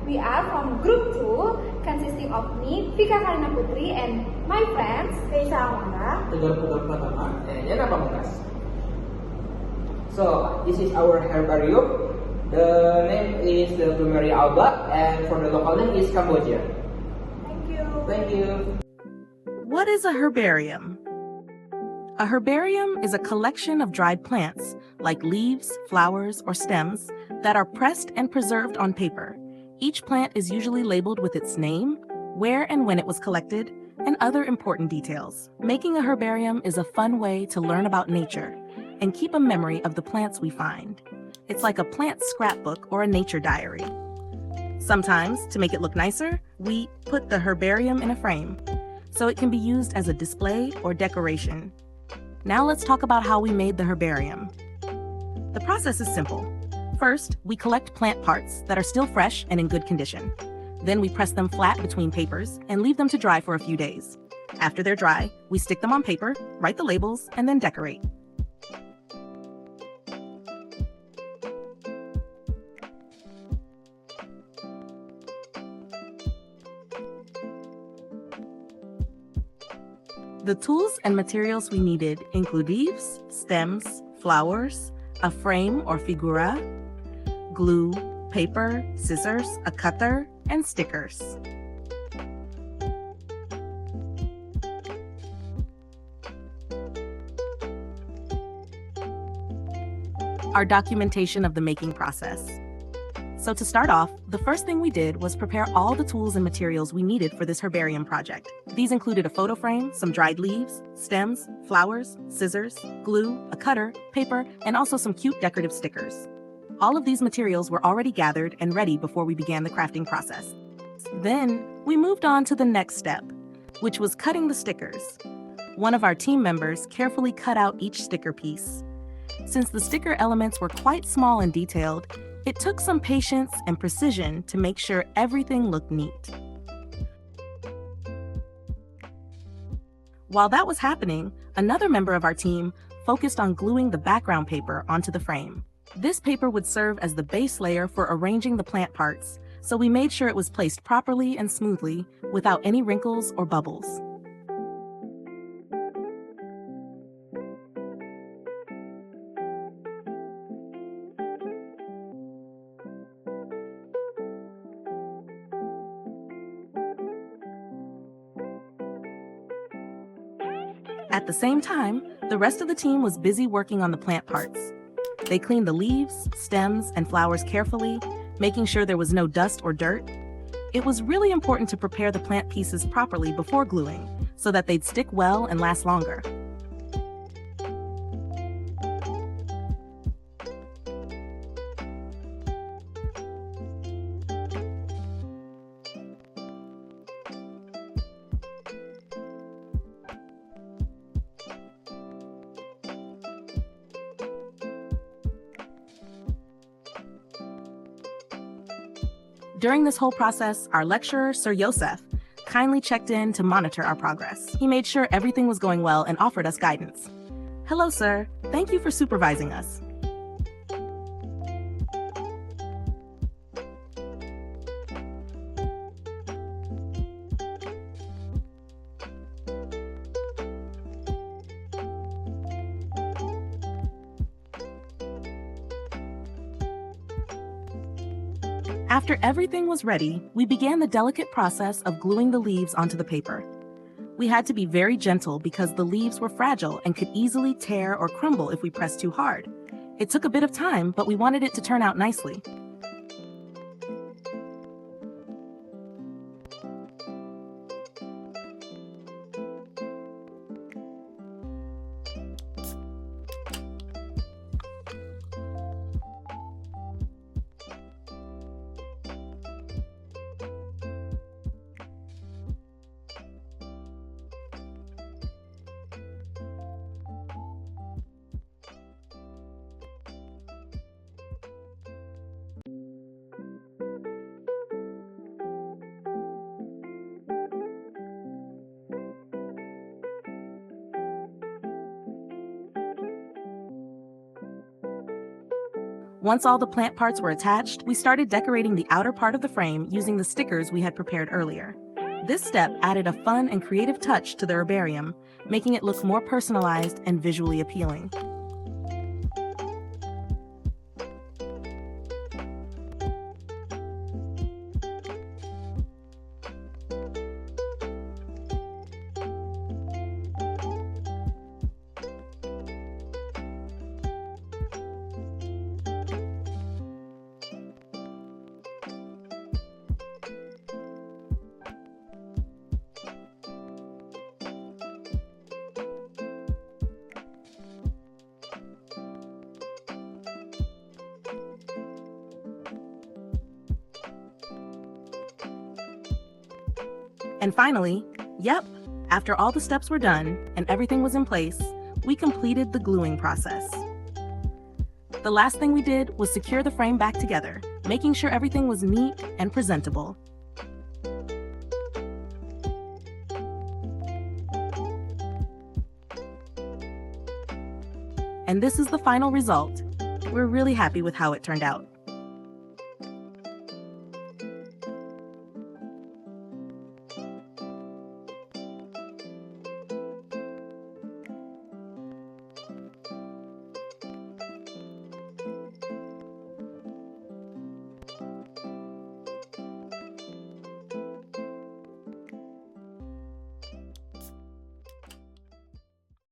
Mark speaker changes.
Speaker 1: We are from Group 2, consisting of me, Vicca Qarinah Putri, and my friends, Keysa Amara,
Speaker 2: Tegar Pratama, and Yana Pamungkas. So, this is our herbarium. The name is the Plumeria Alba, and for the local name is Cambodia.
Speaker 1: Thank you.
Speaker 2: Thank you.
Speaker 3: What is a herbarium? A herbarium is a collection of dried plants, like leaves, flowers, or stems, that are pressed and preserved on paper. Each plant is usually labeled with its name, where and when it was collected, and other important details. Making a herbarium is a fun way to learn about nature and keep a memory of the plants we find. It's like a plant scrapbook or a nature diary. Sometimes, to make it look nicer, we put the herbarium in a frame, so it can be used as a display or decoration. Now let's talk about how we made the herbarium. The process is simple. First, we collect plant parts that are still fresh and in good condition. Then we press them flat between papers and leave them to dry for a few days. After they're dry, we stick them on paper, write the labels, and then decorate. The tools and materials we needed include leaves, stems, flowers, a frame or figura, glue, paper, scissors, a cutter, and stickers. Our documentation of the making process. So to start off, the first thing we did was prepare all the tools and materials we needed for this herbarium project. These included a photo frame, some dried leaves, stems, flowers, scissors, glue, a cutter, paper, and also some cute decorative stickers. All of these materials were already gathered and ready before we began the crafting process. Then, we moved on to the next step, which was cutting the stickers. One of our team members carefully cut out each sticker piece. Since the sticker elements were quite small and detailed, it took some patience and precision to make sure everything looked neat. While that was happening, another member of our team focused on gluing the background paper onto the frame. This paper would serve as the base layer for arranging the plant parts, so we made sure it was placed properly and smoothly without any wrinkles or bubbles. At the same time, the rest of the team was busy working on the plant parts. They cleaned the leaves, stems, and flowers carefully, making sure there was no dust or dirt. It was really important to prepare the plant pieces properly before gluing, so that they'd stick well and last longer. During this whole process, our lecturer, Sir Yosef, kindly checked in to monitor our progress. He made sure everything was going well and offered us guidance. Hello, sir. Thank you for supervising us. After everything was ready, we began the delicate process of gluing the leaves onto the paper. We had to be very gentle because the leaves were fragile and could easily tear or crumble if we pressed too hard. It took a bit of time, but we wanted it to turn out nicely. Once all the plant parts were attached, we started decorating the outer part of the frame using the stickers we had prepared earlier. This step added a fun and creative touch to the herbarium, making it look more personalized and visually appealing. And finally, after all the steps were done and everything was in place, we completed the gluing process. The last thing we did was secure the frame back together, making sure everything was neat and presentable. And this is the final result. We're really happy with how it turned out.